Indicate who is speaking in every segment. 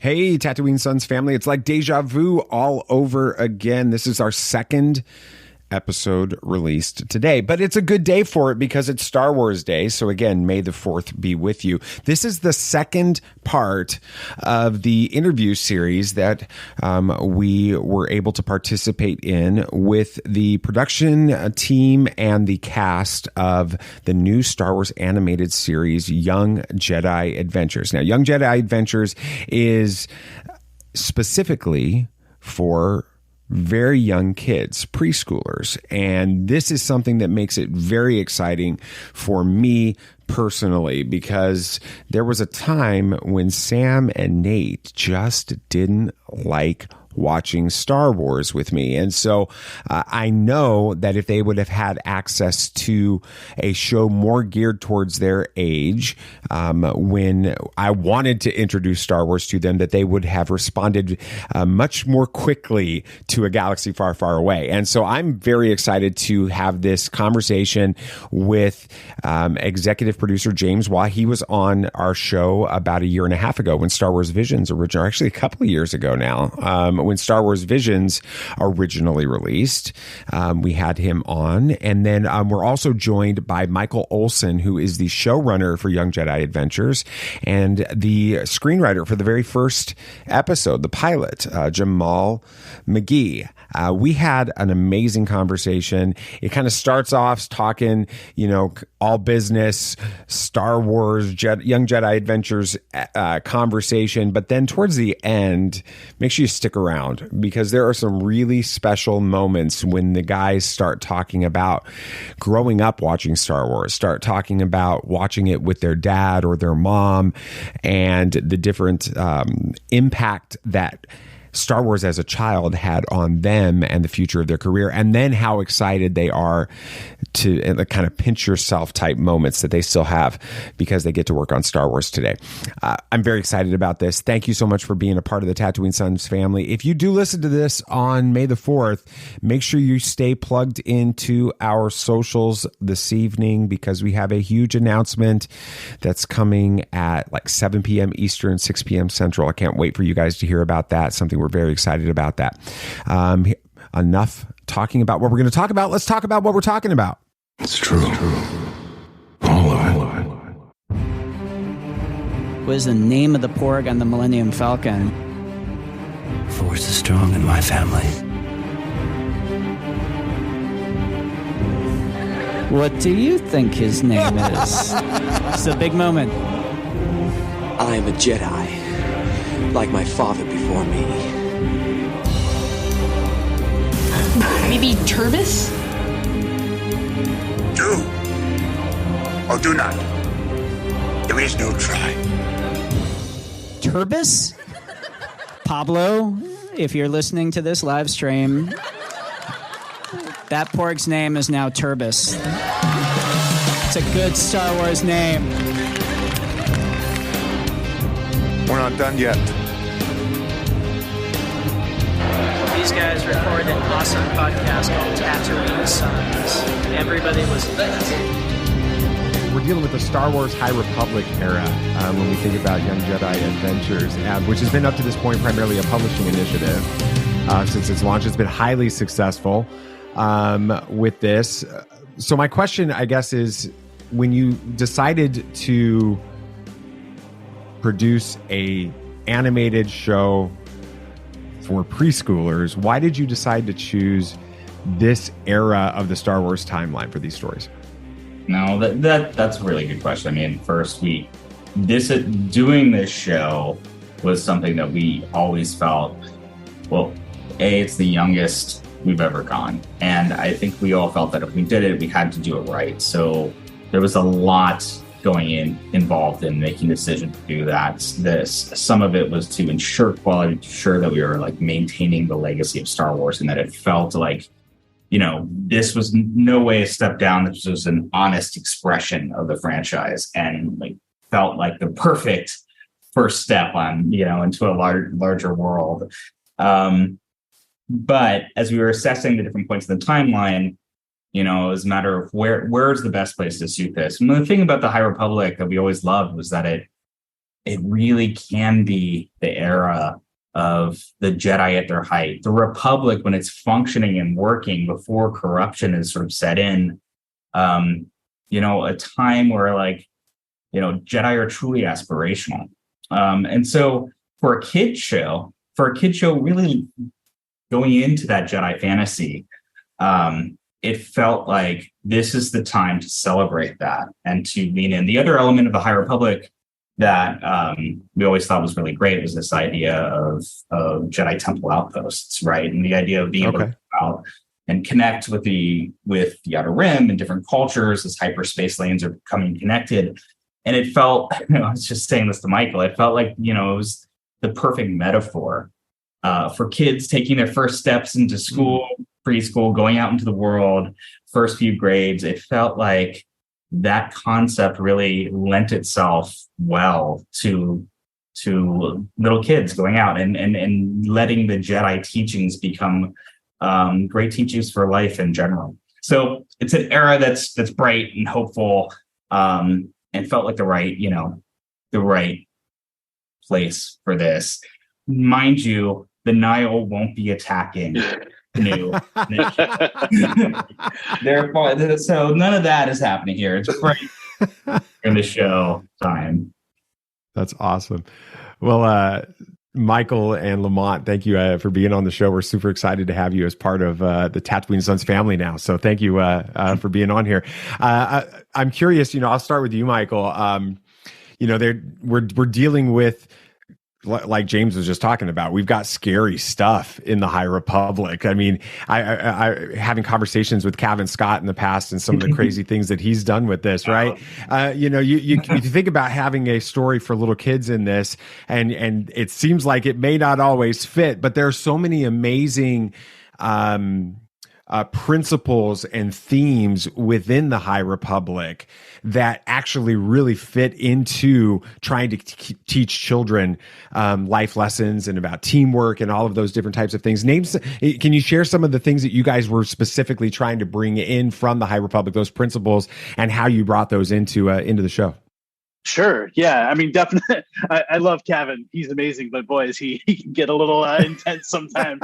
Speaker 1: Hey, Tatooine Sons family. It's like deja vu all over again. This is our second episode released today, but it's a good day for it because it's Star Wars Day. So again, may the 4th be with you. This is the second part of the interview series that we were able to participate in with the production team and the cast of the new Star Wars animated series, Young Jedi Adventures. Now, Young Jedi Adventures is specifically for very young kids, preschoolers. And this is something that makes it very exciting for me personally, because there was a time when Sam and Nate just didn't like watching Star Wars with me. And so I know that if they would have had access to a show more geared towards their age, when I wanted to introduce Star Wars to them, that they would have responded much more quickly to A Galaxy Far, Far Away. And so I'm very excited to have this conversation with executive producer James Waugh. He was on our show about a year and a half ago when Star Wars Visions actually a couple of years ago now, when Star Wars Visions originally released. We had him on. And then we're also joined by Michael Olson, who is the showrunner for Young Jedi Adventures and the screenwriter for the very first episode, the pilot, Lamont Magee. We had an amazing conversation. It kind of starts off talking, all business, Star Wars, Young Jedi Adventures conversation. But then towards the end, make sure you stick around, because there are some really special moments when the guys start talking about growing up watching Star Wars, start talking about watching it with their dad or their mom, and the different impact that Star Wars as a child had on them and the future of their career, and then how excited they are to the kind of pinch yourself type moments that they still have because they get to work on Star Wars today. I'm very excited about this. Thank you so much for being a part of the Tatooine Sons family. If you do listen to this on May the 4th, make sure you stay plugged into our socials this evening, because we have a huge announcement that's coming at like 7 p.m. Eastern, 6 p.m. Central. I can't wait for you guys to hear about that. Something we're very excited about that. Enough talking about what we're going to talk about. Let's talk about what we're talking about.
Speaker 2: It's true. All of it.
Speaker 3: What is the name of the porg on the Millennium Falcon?
Speaker 2: Force is strong in my family.
Speaker 3: What do you think his name is? It's a big moment.
Speaker 4: I am a Jedi, like my father before me.
Speaker 5: Maybe Turbis?
Speaker 6: Do or do not. There is no try.
Speaker 3: Turbis? Pablo, if you're listening to this live stream, that porg's name is now Turbis. It's a good Star Wars name.
Speaker 6: We're not done yet.
Speaker 3: These guys recorded an awesome podcast called Tatooine Sons. Everybody was lit.
Speaker 1: We're dealing with the Star Wars High Republic era when we think about Young Jedi Adventures, which has been up to this point primarily a publishing initiative. Since its launch, it's been highly successful with this. So my question, I guess, is when you decided to produce a animated show for preschoolers, why did you decide to choose this era of the Star Wars timeline for these stories?
Speaker 7: No, that's a really good question. I mean, first, doing this show was something that we always felt, well, it's the youngest we've ever gone. And I think we all felt that if we did it, we had to do it right. So there was a lot involved in making the decision to do that. Some of it was to ensure quality, to ensure that we were like maintaining the legacy of Star Wars, and that it felt like, this was no way a step down. This was an honest expression of the franchise, and like felt like the perfect first step on, into a larger world. But as we were assessing the different points of the timeline, it was a matter of where's the best place to suit this. And the thing about the High Republic that we always loved was that it really can be the era of the Jedi at their height, the Republic when it's functioning and working before corruption is sort of set in. A time where Jedi are truly aspirational. And so for a kid show, really going into that Jedi fantasy, it felt like this is the time to celebrate that and to lean in. The other element of the High Republic that we always thought was really great was this idea of Jedi Temple outposts, right? And the idea of being able to go out and connect with the Outer Rim and different cultures as hyperspace lanes are becoming connected. And it felt, I was just saying this to Michael, it felt like, it was the perfect metaphor for kids taking their first steps into school, preschool, going out into the world, first few grades. It felt like that concept really lent itself well to little kids going out and letting the Jedi teachings become great teachings for life in general. So it's an era that's bright and hopeful, and felt like the right place for this. Mind you, the Nile won't be attacking new. Therefore, so none of that is happening here. It's right in the show time.
Speaker 1: That's awesome. Well, Michael and Lamont, thank you for being on the show. We're super excited to have you as part of the Tatooine Sons family now. So thank you for being on here. I'm curious, I'll start with you, Michael. We're dealing with, like James was just talking about, we've got scary stuff in the High Republic. I mean, I having conversations with Kevin Scott in the past and some of the crazy things that he's done with this, right? You think about having a story for little kids in this, and it seems like it may not always fit, but there are so many amazing principles and themes within the High Republic that actually really fit into trying to teach children life lessons and about teamwork and all of those different types of things. Can you share some of the things that you guys were specifically trying to bring in from the High Republic, those principles, and how you brought those into the show?
Speaker 8: Sure. Yeah. I mean, definitely. I love Kevin. He's amazing, but boy, he can get a little intense sometimes.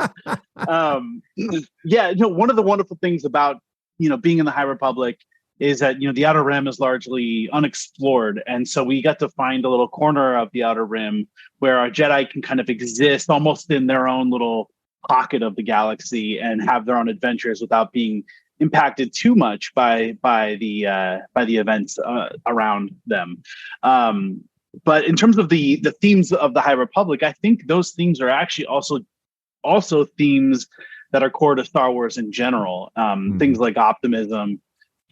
Speaker 8: One of the wonderful things about, being in the High Republic is that, the Outer Rim is largely unexplored. And so we got to find a little corner of the Outer Rim where our Jedi can kind of exist almost in their own little pocket of the galaxy and have their own adventures without being impacted too much by the events around them. But in terms of the themes of the High Republic, I think those themes are actually also themes that are core to Star Wars in general. Things like optimism,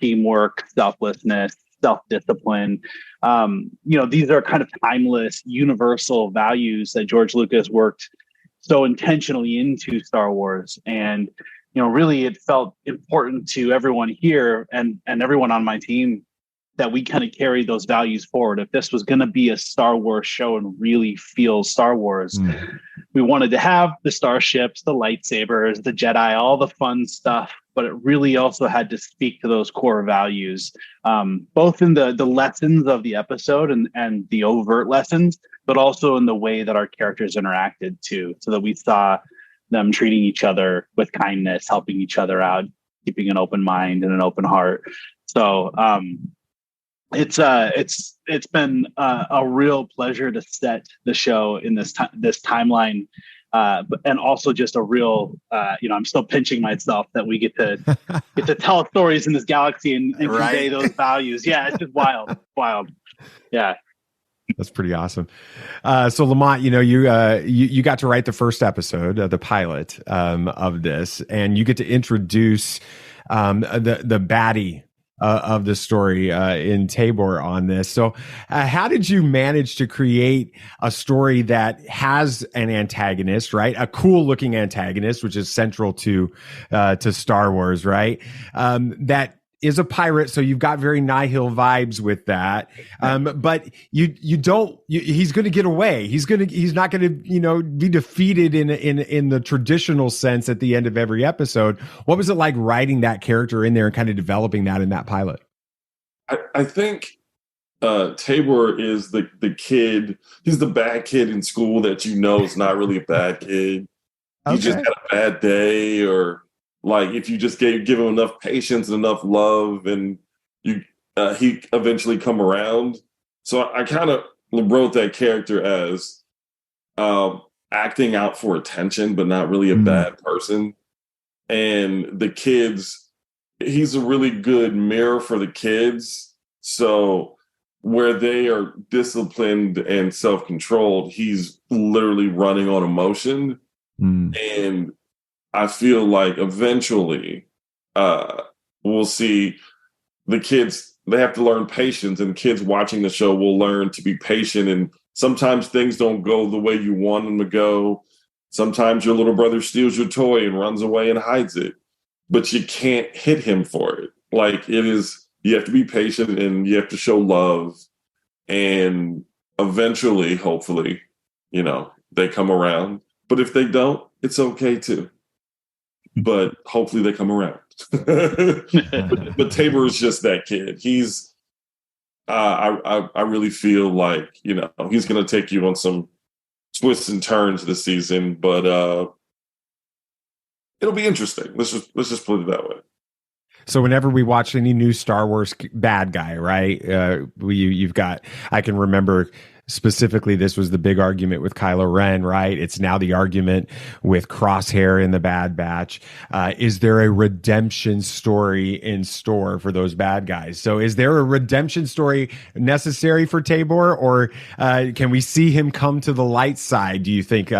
Speaker 8: teamwork, selflessness, self-discipline. These are kind of timeless, universal values that George Lucas worked so intentionally into Star Wars. And really it felt important to everyone here and everyone on my team that we kind of carry those values forward. If this was going to be a Star Wars show and really feel Star Wars, we wanted to have the starships, the lightsabers, the Jedi, all the fun stuff, but it really also had to speak to those core values, both in the lessons of the episode and the overt lessons, but also in the way that our characters interacted too, so that we saw them treating each other with kindness, helping each other out, keeping an open mind and an open heart. So it's been a real pleasure to set the show in this timeline, and also just a real I'm still pinching myself that we get to tell stories in this galaxy and convey those values. Yeah, it's just wild. Yeah.
Speaker 1: That's pretty awesome. So Lamont, you got to write the first episode, the pilot of this, and you get to introduce the baddie of the story in Tabor on this. So how did you manage to create a story that has an antagonist, right? A cool looking antagonist, which is central to Star Wars, right? That is a pirate, so you've got very Nihil vibes with that. But he's going to get away. He's not going to, be defeated in the traditional sense at the end of every episode. What was it like writing that character in there and kind of developing that in that pilot?
Speaker 9: I think Tabor is the kid. He's the bad kid in school that is not really a bad kid. He just had a bad day, or like if you just give him enough patience and enough love, and he eventually come around. So I kind of wrote that character as acting out for attention, but not really a bad person. And the kids, he's a really good mirror for the kids. So where they are disciplined and self-controlled, he's literally running on emotion. And I feel like eventually we'll see the kids, they have to learn patience, and kids watching the show will learn to be patient. And sometimes things don't go the way you want them to go. Sometimes your little brother steals your toy and runs away and hides it, but you can't hit him for it. Like you have to be patient and you have to show love. And eventually, hopefully, they come around. But if they don't, it's okay too. But hopefully they come around. but Tabor is just that kid. He's, I really feel like, he's going to take you on some twists and turns this season, but it'll be interesting. Let's just put it that way.
Speaker 1: So whenever we watch any new Star Wars bad guy, right? You've got, I can remember specifically, this was the big argument with Kylo Ren, right? It's now the argument with Crosshair in the Bad Batch. Is there a redemption story in store for those bad guys? So is there a redemption story necessary for Tabor, or can we see him come to the light side, do you think?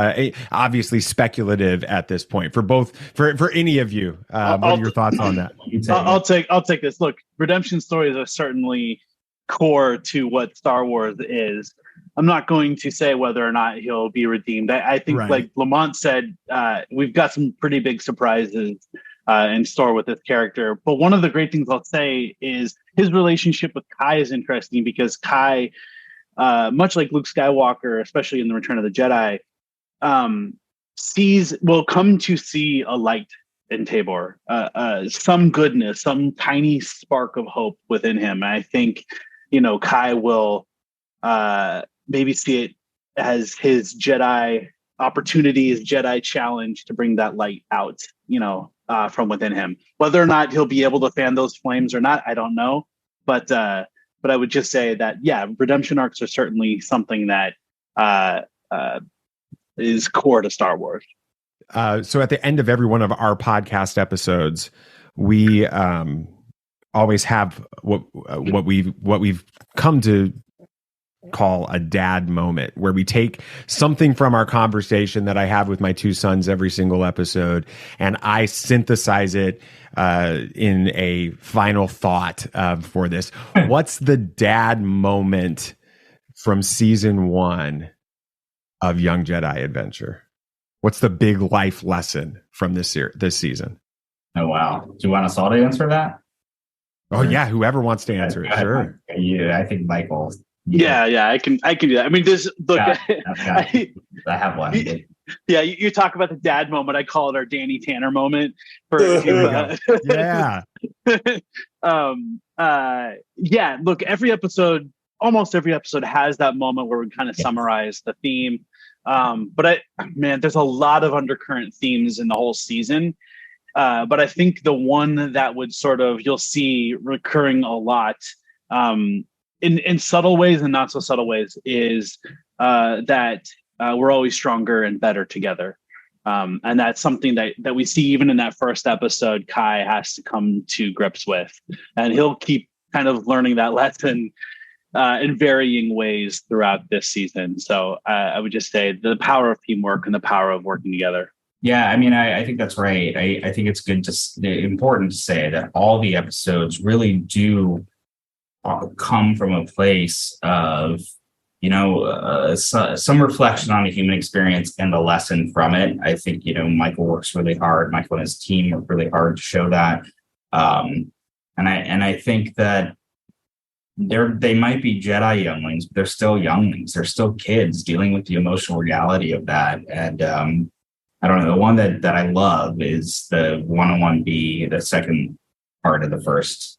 Speaker 1: Obviously speculative at this point for any of you. What are your thoughts on that?
Speaker 8: I'll take this. Look, redemption stories are certainly core to what Star Wars is. I'm not going to say whether or not he'll be redeemed. I think, like Lamont said, we've got some pretty big surprises in store with this character. But one of the great things I'll say is his relationship with Kai is interesting, because Kai, much like Luke Skywalker, especially in the Return of the Jedi, will come to see a light in Tabor, some goodness, some tiny spark of hope within him. And I think, Kai will maybe see it as his Jedi opportunity, his Jedi challenge to bring that light out, from within him. Whether or not he'll be able to fan those flames or not, I don't know. But I would just say that, redemption arcs are certainly something that is core to Star Wars.
Speaker 1: So at the end of every one of our podcast episodes, we always have what we've come to call a dad moment, where we take something from our conversation that I have with my two sons every single episode, and I synthesize it in a final thought for this. What's the dad moment from season 1 of Young Jedi Adventure? What's the big life lesson from this season?
Speaker 7: Oh, wow. Do you want us all to answer that?
Speaker 1: Oh, yeah. Whoever wants to answer it. Sure.
Speaker 7: Yeah, I think Michael.
Speaker 8: Yeah, I can do that. I mean,
Speaker 7: I have one.
Speaker 8: Yeah, you talk about the dad moment. I call it our Danny Tanner moment.
Speaker 1: Yeah.
Speaker 8: Look, almost every episode has that moment where we kind of summarize the theme. But there's a lot of undercurrent themes in the whole season. But I think the one that would you'll see recurring a lot, in subtle ways and not so subtle ways, is that we're always stronger and better together. And that's something that we see even in that first episode, Kai has to come to grips with, and he'll keep kind of learning that lesson in varying ways throughout this season. So I would just say the power of teamwork and the power of working together.
Speaker 7: Yeah, I mean, I think that's right. I think it's important to say that all the episodes really do come from a place of, some reflection on the human experience and the lesson from it. I think, Michael works really hard. Michael and his team work really hard to show that. And I think that they might be Jedi younglings, but they're still younglings. They're still kids dealing with the emotional reality of that. And I don't know, the one that I love is the 101B, the second part of the first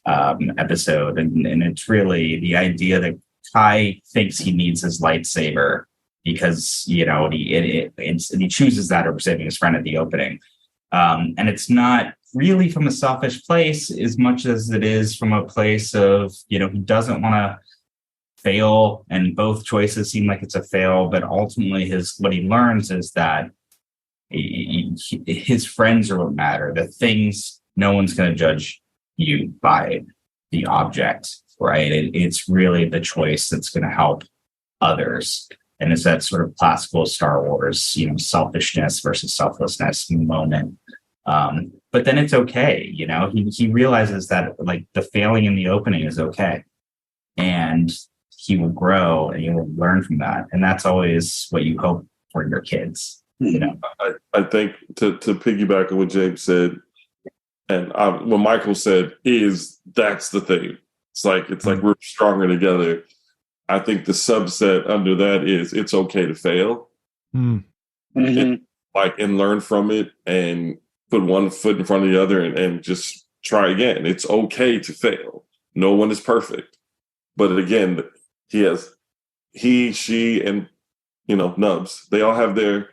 Speaker 7: episode, and it's really the idea that Kai thinks he needs his lightsaber because and he chooses that over saving his friend at the opening, and it's not really from a selfish place as much as it is from a place of he doesn't want to fail, and both choices seem like it's a fail, but ultimately what he learns is that his friends are what matter. The things, no one's going to judge you by the object, right? It's really the choice that's going to help others. And it's that sort of classical Star Wars, selfishness versus selflessness moment. But then it's okay. He realizes that like the failing in the opening is okay. And he will grow and he will learn from that. And that's always what you hope for your kids.
Speaker 9: I think to piggyback on what James said, and what Michael said is that's the thing. It's like we're stronger together. I think the subset under that is it's okay to fail, and learn from it and put one foot in front of the other and just try again. It's okay to fail. No one is perfect, but again, he, she, and Nubs. They all have their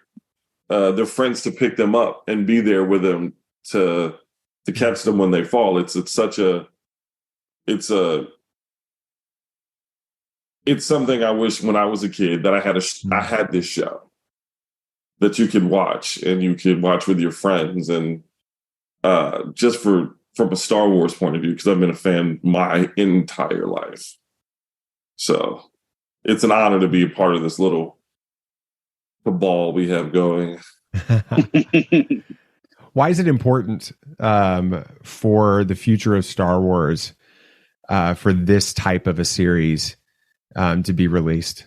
Speaker 9: friends to pick them up and be there with them to catch them when they fall. It's something I wish when I was a kid that I had this show that you could watch and you could watch with your friends, and just from a Star Wars point of view, because I've been a fan my entire life. So it's an honor to be a part of this little cabal we have going.
Speaker 1: Why is it important for the future of Star Wars for this type of a series to be released?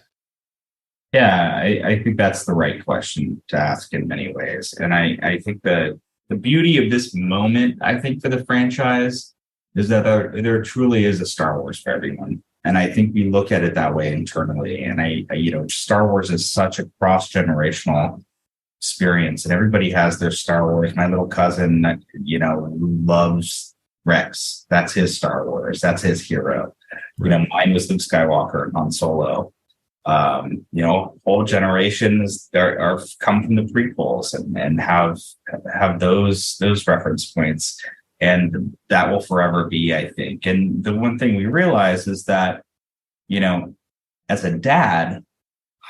Speaker 7: Yeah, I think that's the right question to ask in many ways. And I think the beauty of this moment, I think, for the franchise is that there truly is a Star Wars for everyone. And I think we look at it that way internally. And Star Wars is such a cross-generational experience, and everybody has their Star Wars. My little cousin, loves Rex. That's his Star Wars. That's his hero. Right. Mine was Luke Skywalker and Han Solo. Whole generations are come from the prequels and have those reference points. And that will forever be, I think. And the one thing we realize is that, as a dad,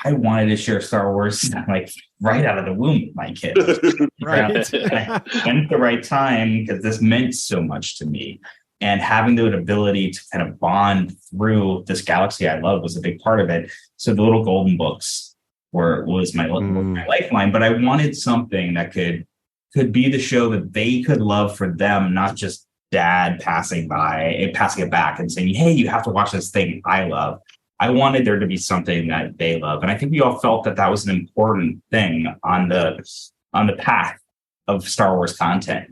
Speaker 7: I wanted to share Star Wars like right out of the womb with my kids.
Speaker 1: Right.
Speaker 7: And at the right time, because this meant so much to me. And having the ability to kind of bond through this galaxy I love was a big part of it. So the little golden books was my lifeline. But I wanted something that could be the show that they could love for them, not just dad passing it back and saying, hey, you have to watch this thing I love. I wanted there to be something that they love. And I think we all felt that was an important thing on the path of Star Wars content,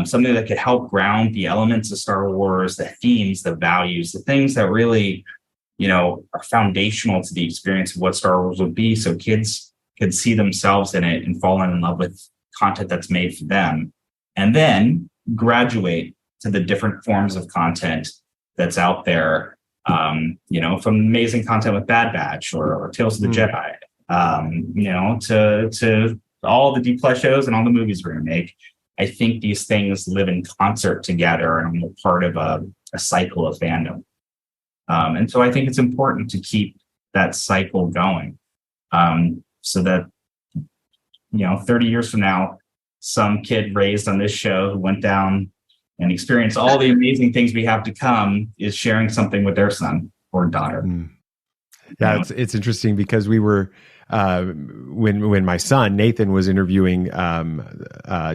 Speaker 7: something that could help ground the elements of Star Wars, the themes, the values, the things that really, are foundational to the experience of what Star Wars would be. So kids could see themselves in it and fall in love with content that's made for them, and then graduate to the different forms of content that's out there, from amazing content with Bad Batch or Tales of the Jedi, to all the D+ shows and all the movies we're going to make. I think these things live in concert together and are part of a cycle of fandom. And so I think it's important to keep that cycle going, so that 30 years from now, some kid raised on this show who went down and experienced all the amazing things we have to come is sharing something with their son or daughter.
Speaker 1: Yeah, it's interesting because we were when my son Nathan was interviewing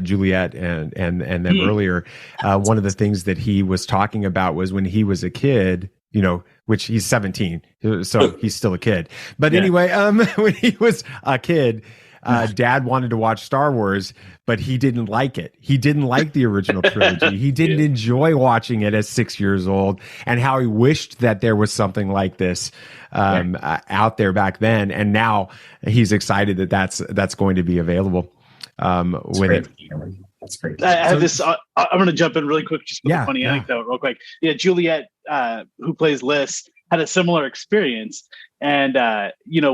Speaker 1: Juliet and them earlier. One of the things that he was talking about was when he was a kid. Which he's 17, so he's still a kid. But anyway, when he was a kid, Dad wanted to watch Star Wars, but he didn't like it. He didn't like the original trilogy. He didn't enjoy watching it at 6 years old, and how he wished that there was something like this out there back then. And now he's excited that that's going to be available.
Speaker 7: That's great.
Speaker 8: I have this. I'm going to jump in really quick, just with a funny anecdote, real quick. Yeah, Juliet, who plays Liz, had a similar experience, and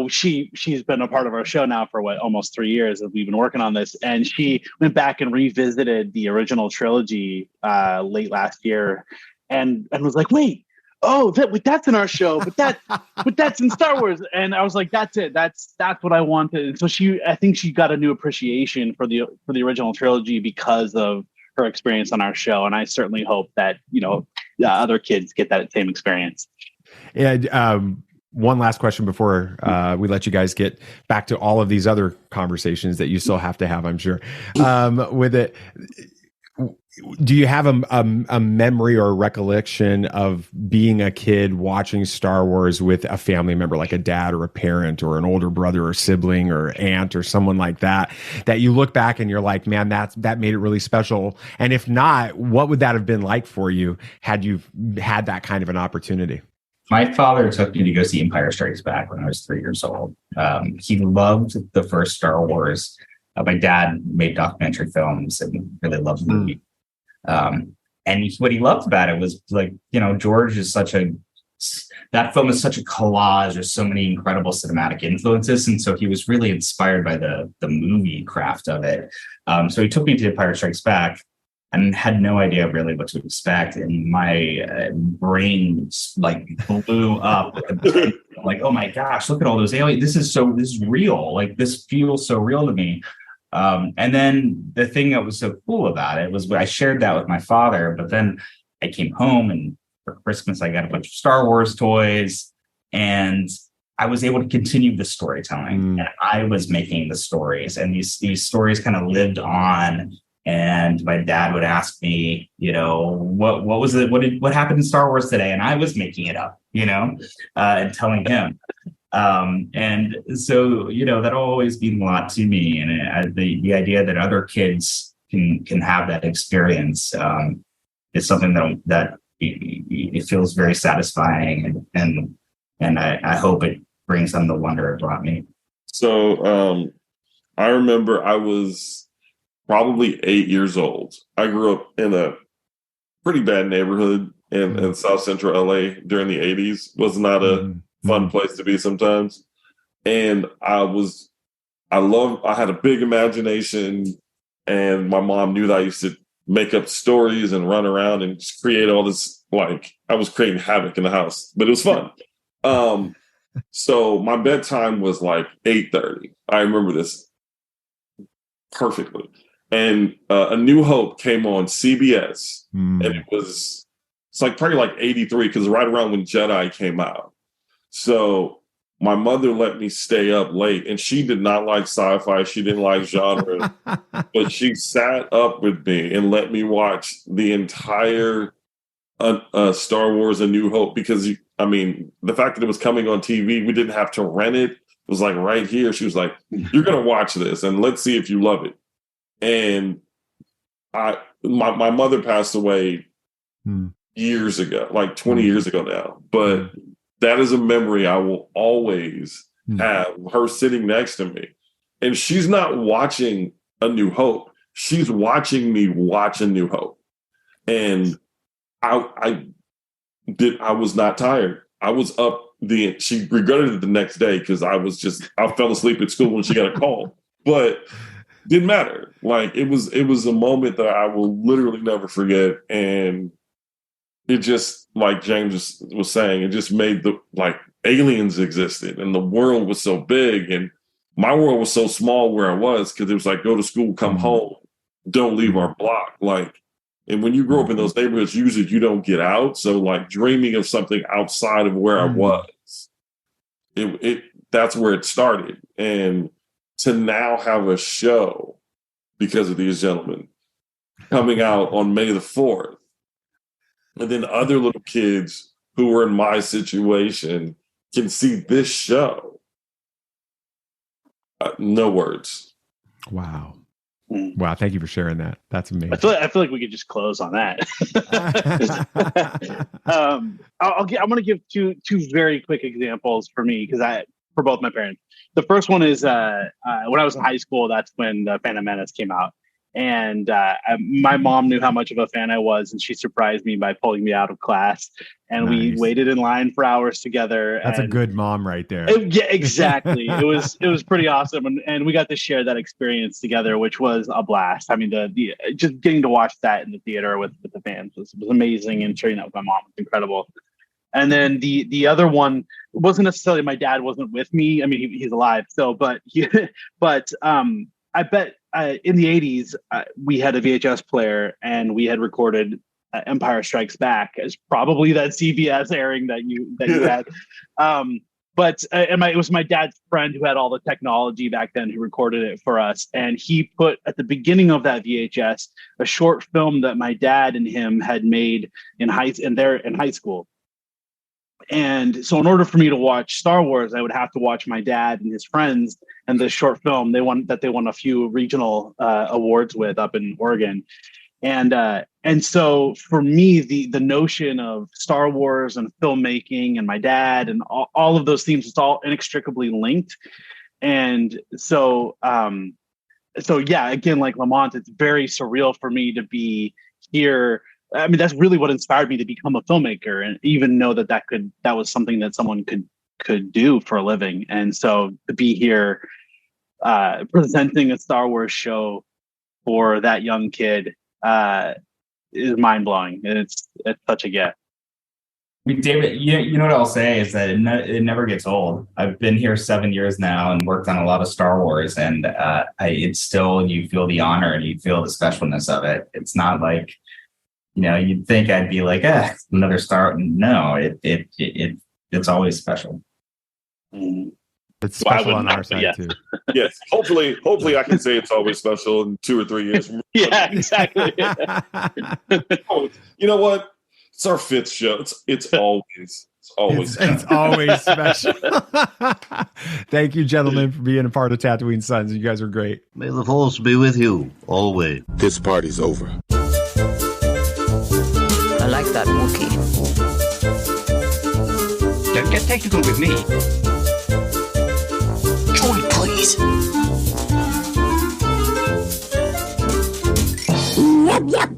Speaker 8: she's been a part of our show now for almost 3 years that we've been working on this, and she went back and revisited the original trilogy late last year, and was like, wait. Oh, that's in our show, but that's in Star Wars. And I was like, that's it. That's what I wanted. And so I think she got a new appreciation for the original trilogy because of her experience on our show. And I certainly hope that, other kids get that same experience.
Speaker 1: And one last question before we let you guys get back to all of these other conversations that you still have to have, I'm sure, with it. Do you have a memory or a recollection of being a kid watching Star Wars with a family member, like a dad or a parent or an older brother or sibling or aunt or someone like that you look back and you're like, man, that made it really special? And if not, what would that have been like for you had you had that kind of an opportunity?
Speaker 7: My father took me to go see Empire Strikes Back when I was 3 years old. He loved the first Star Wars. My dad made documentary films and really loved the movie. And what he loved about it was George is that film is such a collage of so many incredible cinematic influences. And so he was really inspired by the movie craft of it. So he took me to Empire Strikes Back and had no idea really what to expect. And my brain blew up with oh my gosh, look at all those aliens. This is real. This feels so real to me. And then the thing that was so cool about it was I shared that with my father, but then I came home and for Christmas, I got a bunch of Star Wars toys and I was able to continue the storytelling and I was making the stories and these stories kind of lived on. And my dad would ask me, what was it? What happened in Star Wars today? And I was making it up, and telling him. And so, that'll always mean a lot to me. And the idea that other kids can have that experience is something that it feels very satisfying. And I hope it brings them the wonder it brought me.
Speaker 9: So I remember I was probably 8 years old. I grew up in a pretty bad neighborhood in South Central LA during the 80s. Was not a fun place to be sometimes. And I had a big imagination, and my mom knew that I used to make up stories and run around and just create all this, I was creating havoc in the house, but it was fun. So my bedtime was 8:30. I remember this perfectly. And A New Hope came on CBS, and it's probably 83, because right around when Jedi came out. So my mother let me stay up late, and she did not like sci-fi. She didn't like genre, but she sat up with me and let me watch the entire Star Wars A New Hope, because, the fact that it was coming on TV, we didn't have to rent it. It was right here. She was like, you're going to watch this and let's see if you love it. And my mother passed away years ago, 20 years ago now, but that is a memory I will always have, her sitting next to me. And she's not watching A New Hope. She's watching me watch A New Hope. And I was not tired. I was up she regretted it the next day because I fell asleep at school when she got a call, but didn't matter. It was a moment that I will literally never forget. And it just, like James was saying, it just made aliens existed and the world was so big and my world was so small where I was, because it was go to school, come home, don't leave our block. And when you grow up in those neighborhoods, usually you don't get out. So dreaming of something outside of where I was, that's where it started. And to now have a show because of these gentlemen coming out on May the 4th, and then other little kids who were in my situation can see this show. No words.
Speaker 1: Wow. Wow. Thank you for sharing that. That's amazing.
Speaker 8: I feel like we could just close on that. I'm going to give two very quick examples for me, for both my parents. The first one is when I was in high school. That's when the Phantom Menace came out, And my mom knew how much of a fan I was, and she surprised me by pulling me out of class. And we waited in line for hours together.
Speaker 10: That's a good mom right there.
Speaker 8: Yeah, exactly. It was pretty awesome, and we got to share that experience together, which was a blast. I mean, the just getting to watch that in the theater with the fans was amazing, and sharing that with my mom was incredible. And then the other one wasn't necessarily, my dad wasn't with me. I mean, he's alive still, but I bet in the 80s, we had a VHS player, and we had recorded Empire Strikes Back as probably that CBS airing that you had. It was my dad's friend who had all the technology back then who recorded it for us. And he put at the beginning of that VHS a short film that my dad and him had made in high school. And so in order for me to watch Star Wars, I would have to watch my dad and his friends and the short film they won a few regional awards with up in Oregon. And so for me, the notion of Star Wars and filmmaking and my dad and all of those themes, it's all inextricably linked. And so yeah, again, like Lamont, it's very surreal for me to be here. I mean, that's really what inspired me to become a filmmaker, and even know that was something that someone could do for a living. And so to be here presenting a Star Wars show for that young kid is mind blowing, and it's such a gift.
Speaker 7: I mean, David, you know what I'll say is that it never gets old. I've been here 7 years now and worked on a lot of Star Wars, and it's still, you feel the honor and you feel the specialness of it. It's not like, you'd think I'd be like, another Star. No, it's always special.
Speaker 10: It's special on our side too.
Speaker 9: Yes. Hopefully I can say it's always special in 2 or 3 years.
Speaker 8: Yeah, exactly.
Speaker 9: You know what? It's our 5th show. It's always
Speaker 10: special. Thank you, gentlemen, for being a part of Tatooine Sons. You guys are great.
Speaker 11: May the Force be with you always.
Speaker 2: This party's over.
Speaker 12: I like that Wookiee.
Speaker 6: Don't get technical with me.
Speaker 12: Join, please.
Speaker 13: Yep, yep.